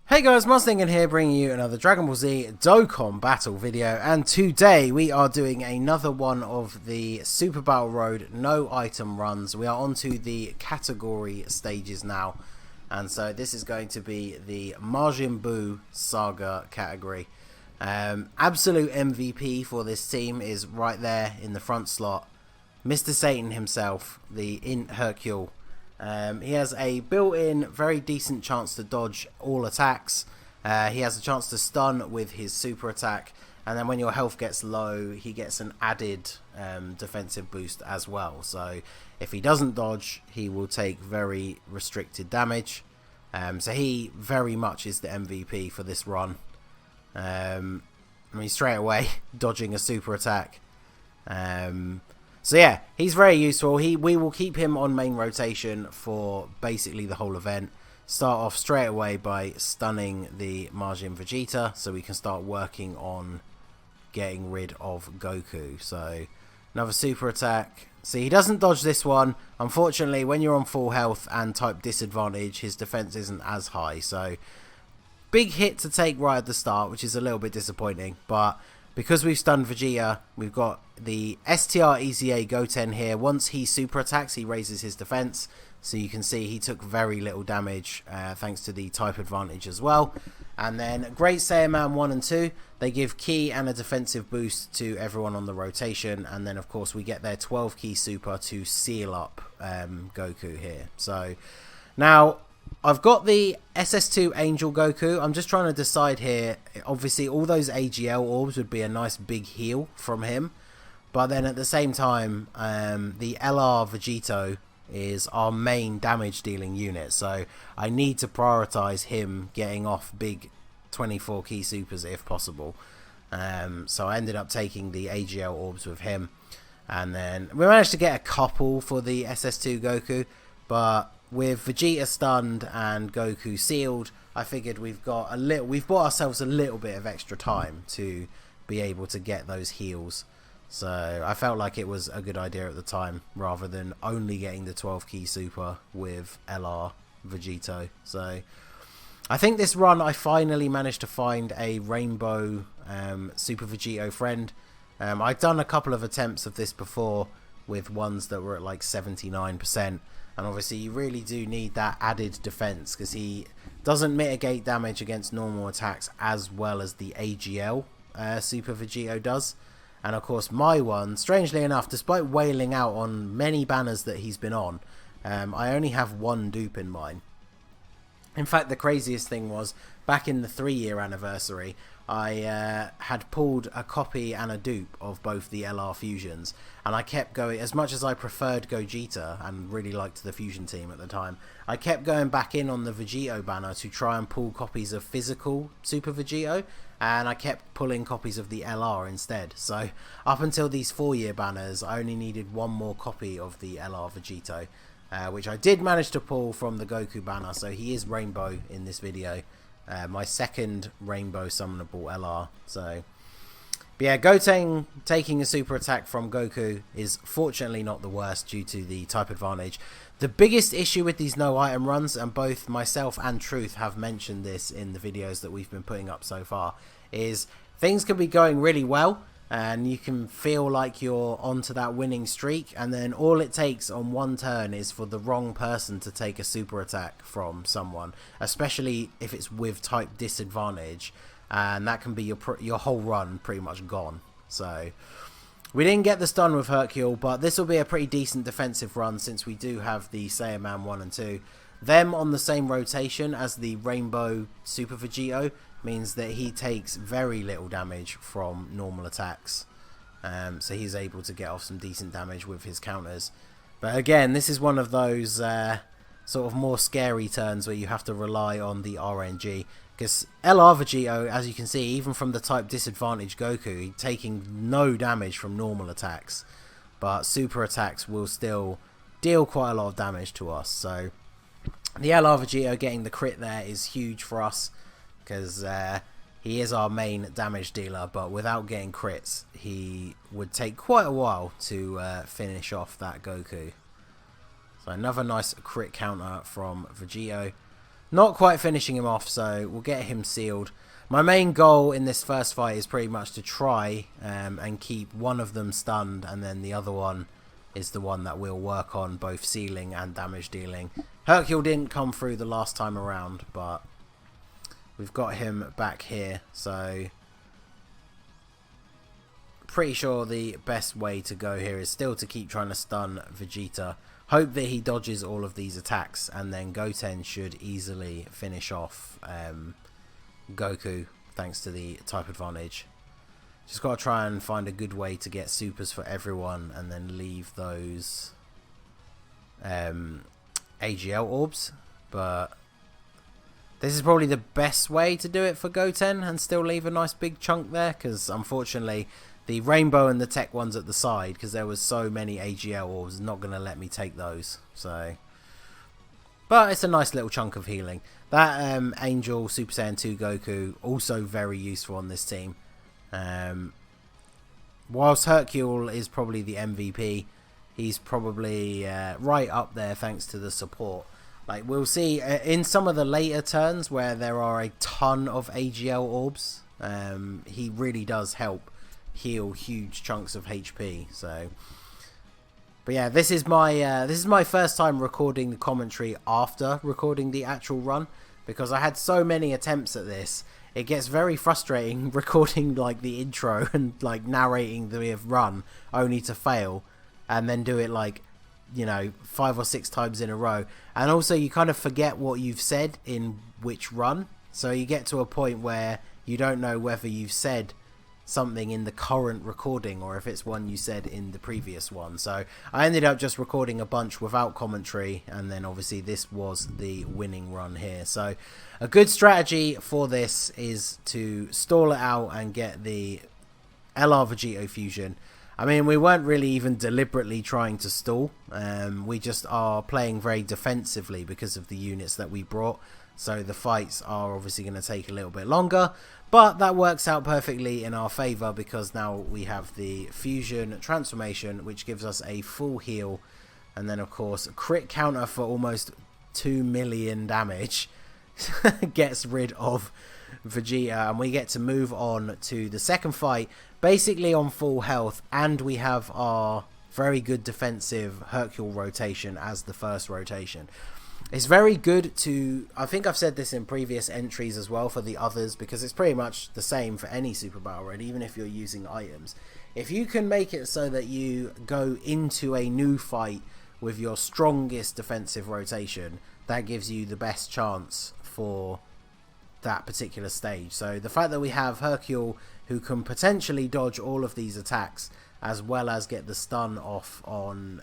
Hey guys, Ningen here, bringing you another Dragon Ball Z Dokkan battle video, and today we are doing another one of the Super Battle Road no item runs. We are on to the category stages now, and so this is going to be the Majin Buu Saga category. Absolute MVP for this team is right there in the front slot, Mr. Satan himself, the HERCULE. He has a built-in, very decent chance to dodge all attacks. He has a chance to stun with his super attack, and then when your health gets low, he gets an added defensive boost as well. So if he doesn't dodge, he will take very restricted damage. So he very much is the MVP for this run. I mean, straight away, dodging a super attack. So yeah, he's very useful. We will keep him on main rotation for basically the whole event. Start off straight away by stunning the Majin Vegeta, so we can start working on getting rid of Goku. So another super attack. See, he doesn't dodge this one. Unfortunately, when you're on full health and type disadvantage, his defense isn't as high. So big hit to take right at the start, which is a little bit disappointing, but because we've stunned Vegeta, we've got the STR EZA Goten here. Once he super attacks, he raises his defense. So you can see he took very little damage thanks to the type advantage as well. And then Great Saiyaman 1 and 2, they give key and a defensive boost to everyone on the rotation. And then of course we get their 12 key super to seal up Goku here. So now I've got the SS2 Angel Goku. I'm just trying to decide here. Obviously, all those AGL orbs would be a nice big heal from him. But then at the same time, the LR Vegito is our main damage dealing unit. So I need to prioritize him getting off big 24 key supers if possible. So I ended up taking the AGL orbs with him. And then we managed to get a couple for the SS2 Goku. But with Vegeta stunned and Goku sealed, I figured we've bought ourselves a little bit of extra time to be able to get those heals. So I felt like it was a good idea at the time, rather than only getting the 12 key super with LR Vegito. So I think this run I finally managed to find a rainbow Super Vegito friend. I'd done a couple of attempts of this before with ones that were at like 79%. And obviously you really do need that added defense, because he doesn't mitigate damage against normal attacks as well as the AGL Super Vegito does. And of course my one, strangely enough, despite wailing out on many banners that he's been on, I only have one dupe in mine. In fact, the craziest thing was, back in the 3-year anniversary, I had pulled a copy and a dupe of both the LR fusions, and I kept going. As much as I preferred Gogeta and really liked the fusion team at the time, I kept going back in on the Vegito banner to try and pull copies of physical Super Vegito, and I kept pulling copies of the LR instead. So up until these 4-year banners, I only needed one more copy of the LR Vegito, which I did manage to pull from the Goku banner, so he is rainbow in this video. My second rainbow summonable LR. So, but yeah, Goten taking a super attack from Goku is fortunately not the worst due to the type advantage. The biggest issue with these no item runs, and both myself and Truth have mentioned this in the videos that we've been putting up so far, is things can be going really well and you can feel like you're onto that winning streak, and then all it takes on one turn is for the wrong person to take a super attack from someone, especially if it's with type disadvantage, and that can be your whole run pretty much gone. So we didn't get the stun with HERCULE, but this will be a pretty decent defensive run since we do have the Saiyaman 1 and 2. Them on the same rotation as the Rainbow Super Vegito means that he takes very little damage from normal attacks. So he's able to get off some decent damage with his counters. But again, this is one of those sort of more scary turns where you have to rely on the RNG. Because LR Vegito, as you can see, even from the type disadvantage Goku, he's taking no damage from normal attacks. But super attacks will still deal quite a lot of damage to us. So the LR Vegito getting the crit there is huge for us, because he is our main damage dealer, but without getting crits, he would take quite a while to finish off that Goku. So another nice crit counter from Vegito. Not quite finishing him off, so we'll get him sealed. My main goal in this first fight is pretty much to try and keep one of them stunned, and then the other one is the one that we'll work on both sealing and damage dealing. Hercule didn't come through the last time around, but we've got him back here, so pretty sure the best way to go here is still to keep trying to stun Vegeta. Hope that he dodges all of these attacks, and then Goten should easily finish off Goku thanks to the type advantage. Just got to try and find a good way to get supers for everyone and then leave those AGL orbs. But this is probably the best way to do it for Goten and still leave a nice big chunk there, because unfortunately the rainbow and the tech ones at the side, because there was so many AGL orbs, is not going to let me take those. So, but it's a nice little chunk of healing. That Angel Super Saiyan 2 Goku, also very useful on this team. Whilst Hercule is probably the MVP, he's probably right up there thanks to the support. Like, we'll see in some of the later turns where there are a ton of AGL orbs, he really does help heal huge chunks of HP. So, but yeah, this is my first time recording the commentary after recording the actual run, because I had so many attempts at this. It gets very frustrating recording like the intro and like narrating the run only to fail, and then do it like, you know, 5 or 6 times in a row. And also you kind of forget what you've said in which run, so you get to a point where you don't know whether you've said something in the current recording or if it's one you said in the previous one. So I ended up just recording a bunch without commentary, and then obviously this was the winning run here. So a good strategy for this is to stall it out and get the LR Vegito fusion. I mean, we weren't really even deliberately trying to stall, we just are playing very defensively because of the units that we brought. So the fights are obviously going to take a little bit longer, but that works out perfectly in our favour, because now we have the fusion transformation, which gives us a full heal, and then of course a crit counter for almost 2 million damage gets rid of Vegeta, and we get to move on to the second fight basically on full health, and we have our very good defensive Hercule rotation as the first rotation. It's very good to, I think I've said this in previous entries as well for the others, because it's pretty much the same for any Super Battle Road, even if you're using items. If you can make it so that you go into a new fight with your strongest defensive rotation, that gives you the best chance for that particular stage. So the fact that we have Hercule, who can potentially dodge all of these attacks as well as get the stun off on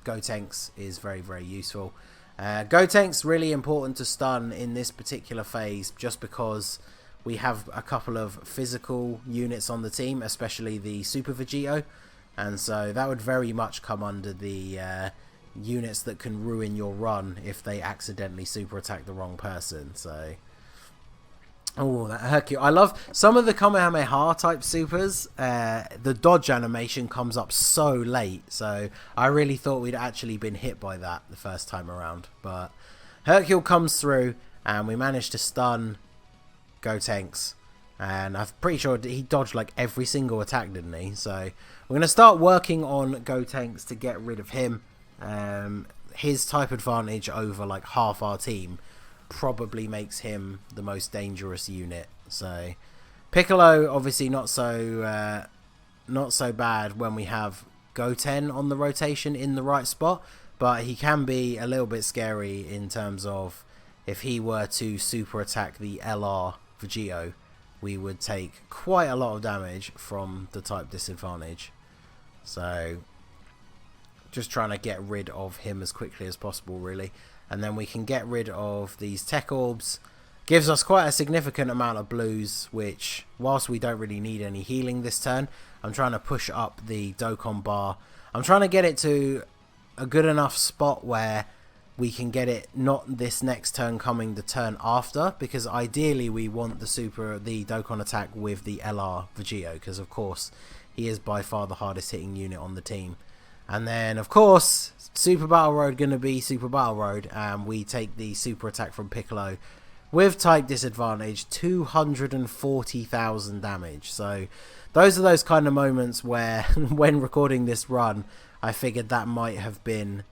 Gotenks, is very, very useful. Gotenks really important to stun in this particular phase, just because we have a couple of physical units on the team, especially the Super Vegito, and so that would very much come under the units that can ruin your run if they accidentally super attack the wrong person. So, oh, that Hercule. I love some of the Kamehameha type supers. The dodge animation comes up so late, so I really thought we'd actually been hit by that the first time around. But Hercule comes through, and we managed to stun Gotenks. And I'm pretty sure he dodged like every single attack, didn't he? So we're going to start working on Gotenks to get rid of him. His type advantage over like half our team probably makes him the most dangerous unit. So Piccolo obviously not so bad when we have Goten on the rotation in the right spot, but he can be a little bit scary in terms of if he were to super attack the LR Vegito, we would take quite a lot of damage from the type disadvantage. So just trying to get rid of him as quickly as possible, really. And then we can get rid of these tech orbs. Gives us quite a significant amount of blues, which, whilst we don't really need any healing this turn, I'm trying to push up the Dokkan bar. I'm trying to get it to a good enough spot where we can get it not this next turn coming, the turn after, because ideally we want the Dokkan attack with the LR Vegito, because of course he is by far the hardest hitting unit on the team. And then, of course, Super Battle Road going to be Super Battle Road, and we take the super attack from Piccolo with type disadvantage, 240,000 damage. So those are those kind of moments where, when recording this run, I figured that might have been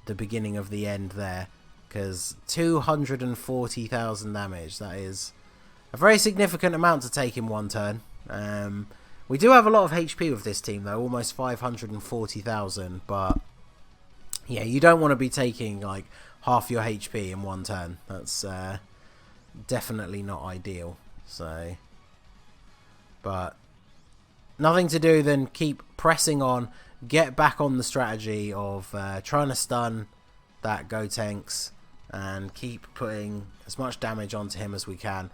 the beginning of the end there, because 240,000 damage, that is a very significant amount to take in one turn. We do have a lot of HP with this team though, almost 540,000, but yeah, you don't want to be taking like half your HP in one turn. That's definitely not ideal. So, but nothing to do than keep pressing on, get back on the strategy of trying to stun that Gotenks and keep putting as much damage onto him as we can.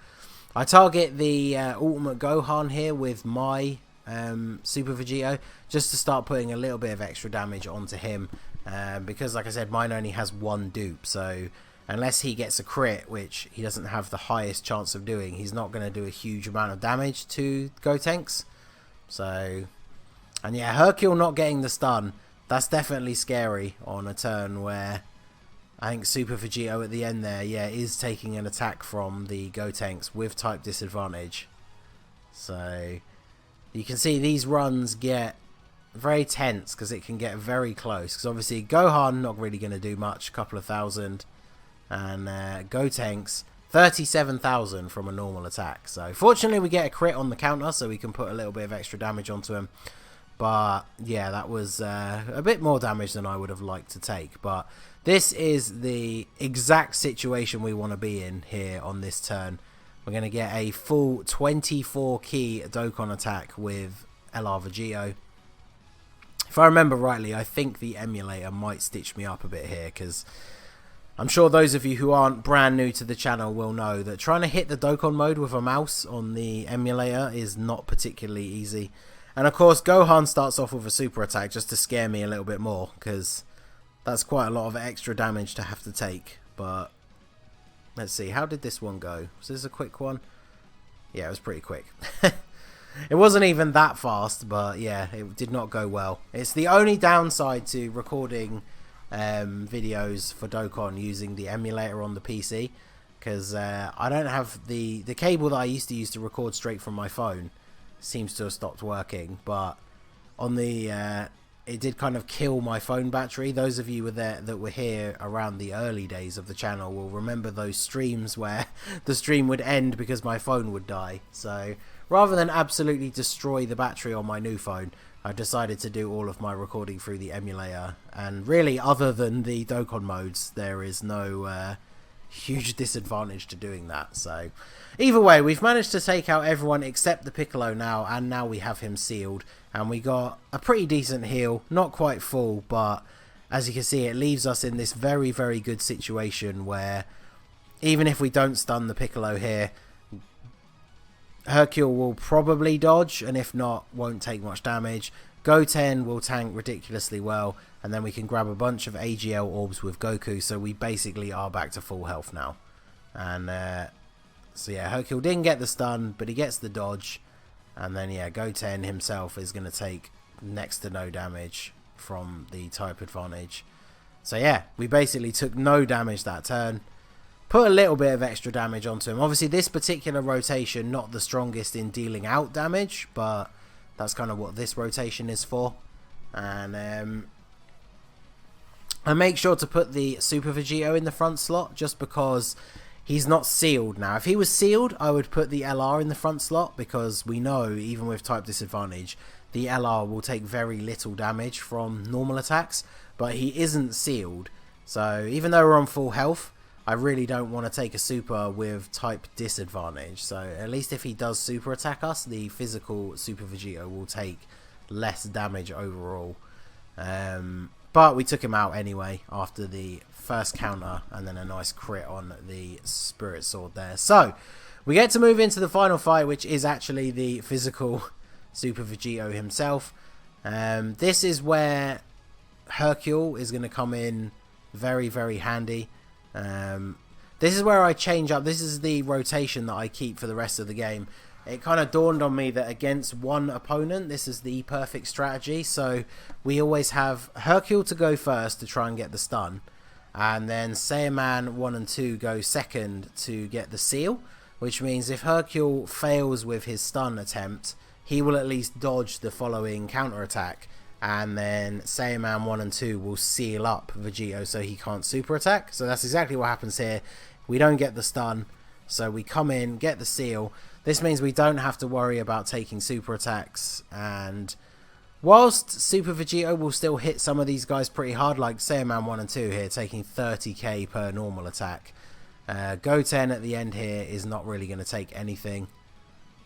I target the Ultimate Gohan here with my Super Vegito just to start putting a little bit of extra damage onto him, because like I said, mine only has one dupe, so unless he gets a crit, which he doesn't have the highest chance of doing, he's not going to do a huge amount of damage to Gotenks. So, and yeah, Hercule not getting the stun, that's definitely scary on a turn where I think Super Vegito at the end there, yeah, is taking an attack from the Gotenks with type disadvantage. So you can see these runs get very tense because it can get very close. Because obviously Gohan not really going to do much, a couple of thousand, and Gotenks 37,000 from a normal attack. So fortunately we get a crit on the counter, so we can put a little bit of extra damage onto him. But yeah, that was a bit more damage than I would have liked to take. But this is the exact situation we want to be in here on this turn. We're going to get a full 24 key Dokkan attack with LR Vegito. If I remember rightly, I think the emulator might stitch me up a bit here, because I'm sure those of you who aren't brand new to the channel will know that trying to hit the Dokkan mode with a mouse on the emulator is not particularly easy. And of course, Gohan starts off with a super attack just to scare me a little bit more, because that's quite a lot of extra damage to have to take. But let's see, how did this one go? Was this a quick one? Yeah, it was pretty quick. It wasn't even that fast, but yeah, it did not go well. It's the only downside to recording videos for Dokkan using the emulator on the PC, because I don't have the cable that I used to use to record straight from my phone seems to have stopped working. But on the it did kind of kill my phone battery. Those of you that were here around the early days of the channel will remember those streams where the stream would end because my phone would die. So rather than absolutely destroy the battery on my new phone, I decided to do all of my recording through the emulator. And really, other than the Dokkan modes, there is no huge disadvantage to doing that. So either way, we've managed to take out everyone except the Piccolo now, and now we have him sealed, and we got a pretty decent heal, not quite full, but as you can see, it leaves us in this very, very good situation where even if we don't stun the Piccolo here, Hercule will probably dodge, and if not, won't take much damage. Goten will tank ridiculously well, and then we can grab a bunch of AGL orbs with Goku, so we basically are back to full health now. And so yeah, Hercule didn't get the stun, but he gets the dodge, and then yeah, Goten himself is going to take next to no damage from the type advantage. So yeah, we basically took no damage that turn. Put a little bit of extra damage onto him. Obviously this particular rotation not the strongest in dealing out damage, but that's kind of what this rotation is for. And I make sure to put the Super Vegito in the front slot just because he's not sealed now. If he was sealed, I would put the LR in the front slot, because we know even with type disadvantage the LR will take very little damage from normal attacks, but he isn't sealed. So even though we're on full health, I really don't want to take a super with type disadvantage. So at least if he does super attack us, the physical Super Vegito will take less damage overall. But we took him out anyway after the first counter and then a nice crit on the Spirit Sword there. So we get to move into the final fight, which is actually the physical Super Vegito himself. This is where Hercule is going to come in very, very handy. This is where I change up. This is the rotation that I keep for the rest of the game. it kind of dawned on me that against one opponent, this is the perfect strategy. So we always have Hercule to go first to try and get the stun, and then Saiyaman 1 and 2 go second to get the seal, which means if Hercule fails with his stun attempt, he will at least dodge the following counter attack, and then Saiyaman 1 and 2 will seal up Vegito so he can't super attack. So that's exactly what happens here. We don't get the stun, so we come in, get the seal. This means we don't have to worry about taking super attacks, and whilst Super Vegito will still hit some of these guys pretty hard, like Saiyaman 1 and 2 here, taking 30k per normal attack, Goten at the end here is not really going to take anything,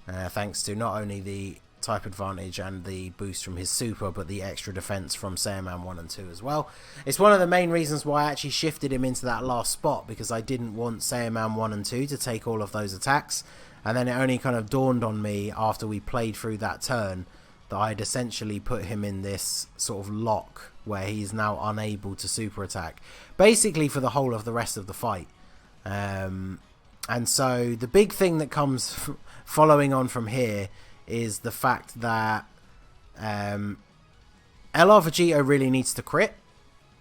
thanks to not only the type advantage and the boost from his super, but the extra defense from Saiyaman 1 and 2 as well. It's one of the main reasons why I actually shifted him into that last spot, because I didn't want Saiyaman 1 and 2 to take all of those attacks. And then it only kind of dawned on me after we played through that turn that I'd essentially put him in this sort of lock where he's now unable to super attack, basically for the whole of the rest of the fight. And so the big thing that comes following on from here is the fact that LR Vegito really needs to crit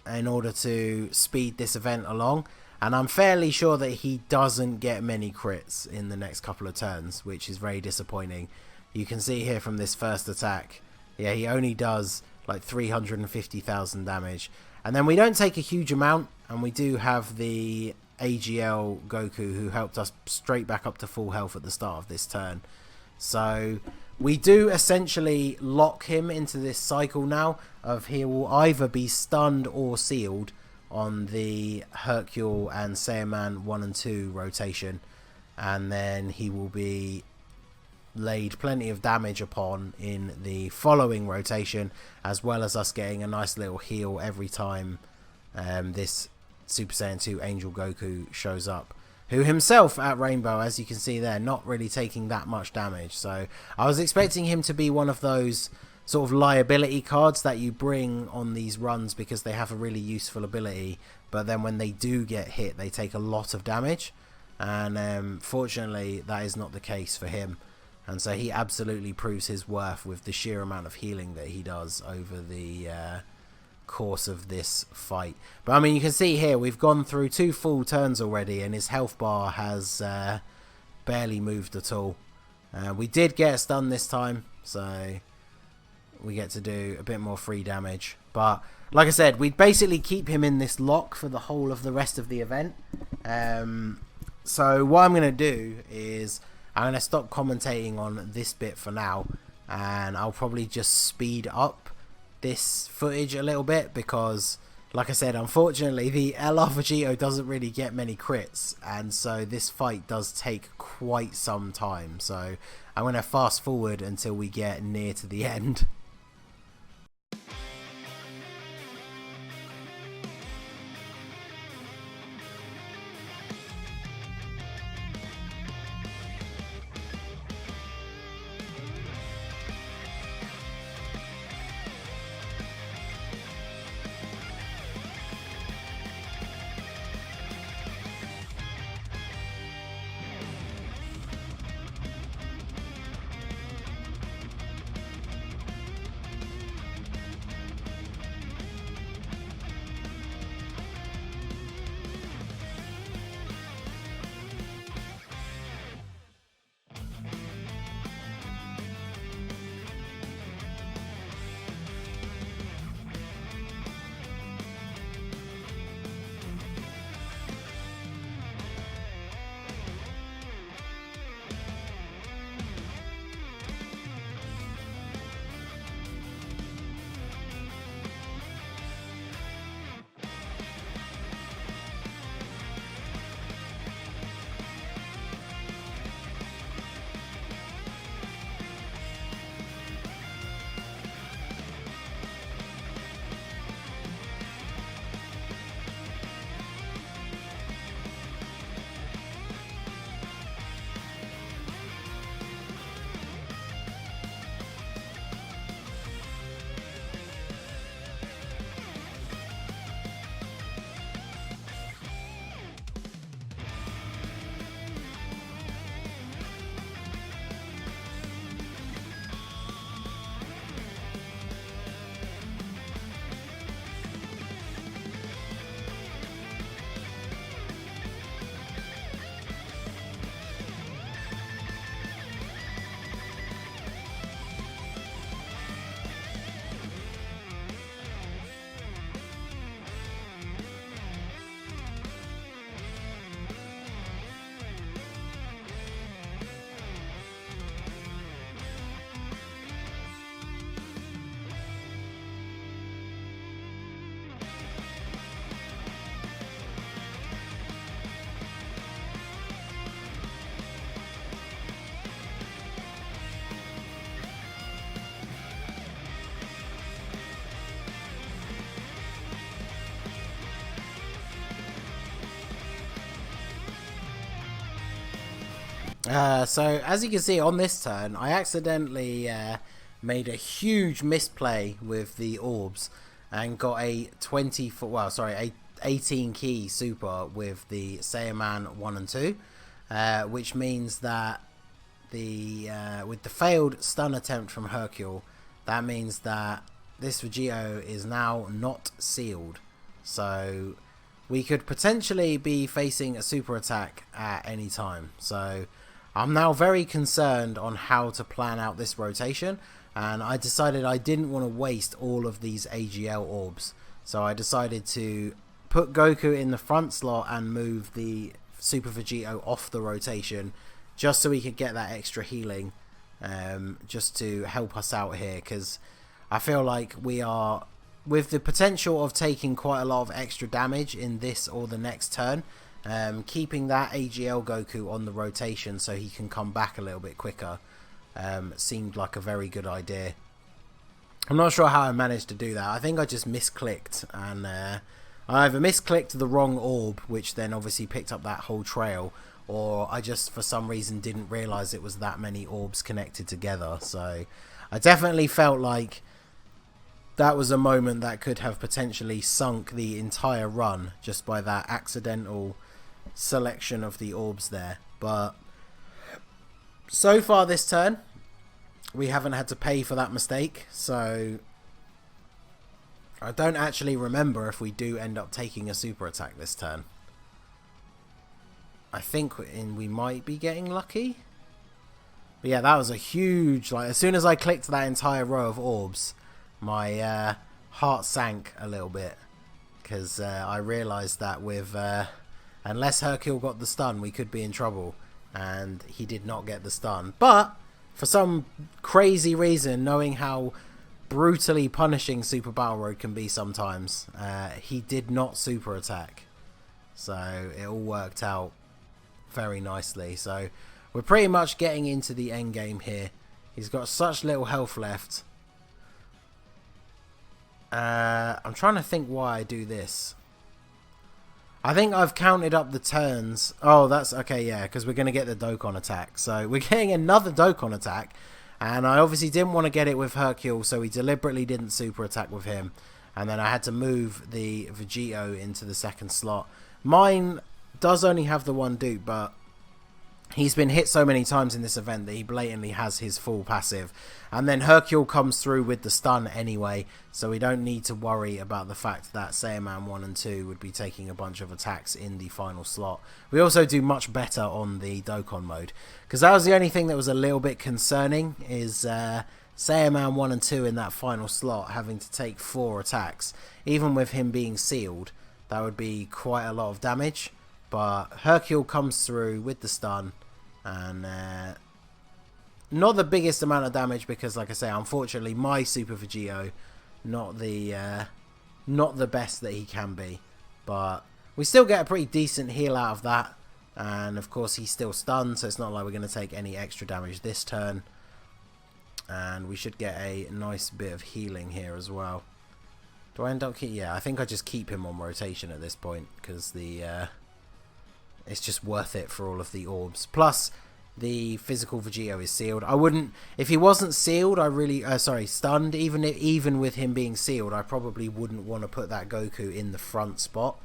in order to speed this event along. And I'm fairly sure that he doesn't get many crits in the next couple of turns, which is very disappointing. You can see here from this first attack, yeah, he only does like 350,000 damage. And then we don't take a huge amount, and we do have the AGL Goku who helped us straight back up to full health at the start of this turn. So we do essentially lock him into this cycle now of he will either be stunned or sealed on the Hercule and Saiyaman 1 and 2 rotation, and then he will be laid plenty of damage upon in the following rotation, as well as us getting a nice little heal every time this Super Saiyan 2 Angel Goku shows up, who himself at Rainbow, as you can see there, not really taking that much damage. So I was expecting him to be one of those sort of liability cards that you bring on these runs because they have a really useful ability, but then when they do get hit they take a lot of damage, and fortunately that is not the case for him, and so he absolutely proves his worth with the sheer amount of healing that he does over the course of this fight. But I mean, you can see here we've gone through 2 full turns already and his health bar has barely moved at all. We did get a stun this time, so we get to do a bit more free damage. But like I said, we'd basically keep him in this lock for the whole of the rest of the event. So what I'm going to do is I'm going to stop commentating on this bit for now, and I'll probably just speed up this footage a little bit because, like I said, unfortunately the LR Vegito doesn't really get many crits, and so this fight does take quite some time. So I'm going to fast forward until we get near to the end. So as you can see on this turn, I accidentally made a huge misplay with the orbs and got a 18 key super with the Saiyaman 1 and 2, which means that with the failed stun attempt from Hercule, that means that this Vegito is now not sealed. So we could potentially be facing a super attack at any time. So I'm now very concerned on how to plan out this rotation, and I decided I didn't want to waste all of these AGL orbs. So I decided to put Goku in the front slot and move the Super Vegito off the rotation, just so we could get that extra healing, just to help us out here, because I feel like we are, with the potential of taking quite a lot of extra damage in this or the next turn, keeping that AGL Goku on the rotation so he can come back a little bit quicker seemed like a very good idea. I'm not sure how I managed to do that. I think I just misclicked, and I either misclicked the wrong orb, which then obviously picked up that whole trail, or I just for some reason didn't realise it was that many orbs connected together. So I definitely felt like that was a moment that could have potentially sunk the entire run just by that accidental selection of the orbs there. But so far this turn, we haven't had to pay for that mistake, so I don't actually remember if we do end up taking a super attack this turn. I think we might be getting lucky. But yeah, that was a huge, like, as soon as I clicked that entire row of orbs, my heart sank a little bit, because I realised that with unless Hercule got the stun, we could be in trouble, and he did not get the stun. But for some crazy reason, knowing how brutally punishing Super Battle Road can be sometimes, he did not super attack, so it all worked out very nicely. So we're pretty much getting into the end game here. He's got such little health left. I'm trying to think why I do this. I think I've counted up the turns. Oh, that's okay, yeah, because we're going to get the Dokkan attack. So we're getting another Dokkan attack, and I obviously didn't want to get it with Hercule, so we deliberately didn't super attack with him. And then I had to move the Vegito into the second slot. Mine does only have the one dupe, but he's been hit so many times in this event that he blatantly has his full passive. And then Hercule comes through with the stun anyway, so we don't need to worry about the fact that Saiyaman 1 and 2 would be taking a bunch of attacks in the final slot. We also do much better on the Dokkan mode, because that was the only thing that was a little bit concerning, is Saiyaman 1 and 2 in that final slot having to take 4 attacks. Even with him being sealed, that would be quite a lot of damage. But Hercule comes through with the stun, and not the biggest amount of damage, because like I say, unfortunately my Super Vegito not the best that he can be, but we still get a pretty decent heal out of that. And of course he's still stunned, so it's not like we're going to take any extra damage this turn, and we should get a nice bit of healing here as well. Do I end up yeah, I think I just keep him on rotation at this point, because it's just worth it for all of the orbs. Plus, the physical Vegito is sealed. I wouldn't, if he wasn't sealed, stunned, even with him being sealed, I probably wouldn't want to put that Goku in the front spot.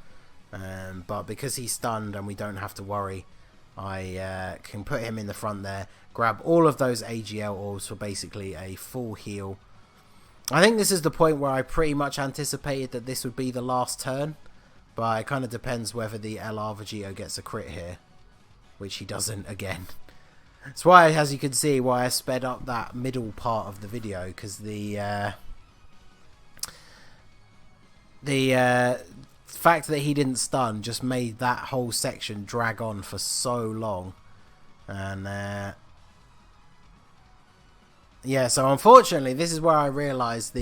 But because he's stunned and we don't have to worry, I can put him in the front there, grab all of those AGL orbs for basically a full heal. I think this is the point where I pretty much anticipated that this would be the last turn. But it kind of depends whether the LR Vegito gets a crit here, which he doesn't again. That's why, as you can see, why I sped up that middle part of the video, because the fact that he didn't stun just made that whole section drag on for so long. And yeah, so unfortunately, this is where I realised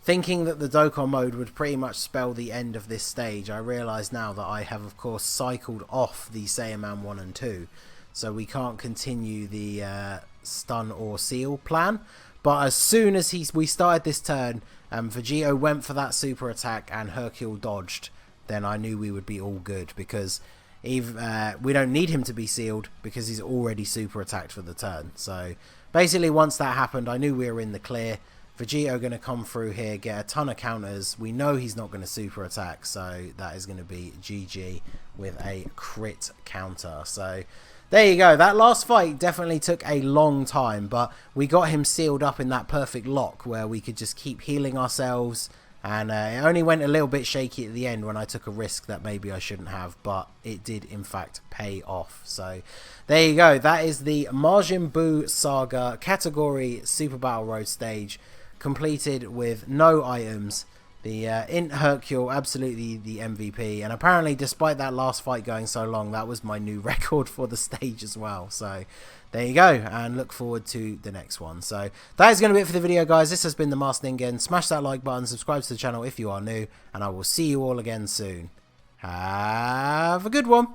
thinking that the Dokkan mode would pretty much spell the end of this stage, I realise now that I have, of course, cycled off the Saiyaman 1 and 2. So we can't continue the stun or seal plan. But as soon as we started this turn, Vegito went for that super attack and Hercule dodged, then I knew we would be all good. Because we don't need him to be sealed because he's already super attacked for the turn. So basically once that happened, I knew we were in the clear. Vegito going to come through here, get a ton of counters. We know he's not going to super attack, so that is going to be GG with a crit counter. So there you go. That last fight definitely took a long time, but we got him sealed up in that perfect lock where we could just keep healing ourselves. And it only went a little bit shaky at the end when I took a risk that maybe I shouldn't have, but it did in fact pay off. So there you go. That is the Majin Buu Saga category Super Battle Road stage, completed with no items. The Int Hercule, absolutely the MVP, and apparently despite that last fight going so long, that was my new record for the stage as well. So there you go, and look forward to the next one. So that is going to be it for the video, guys. This has been the Master Ningen. Smash that like button, subscribe to the channel if you are new, and I will see you all again soon. Have a good one.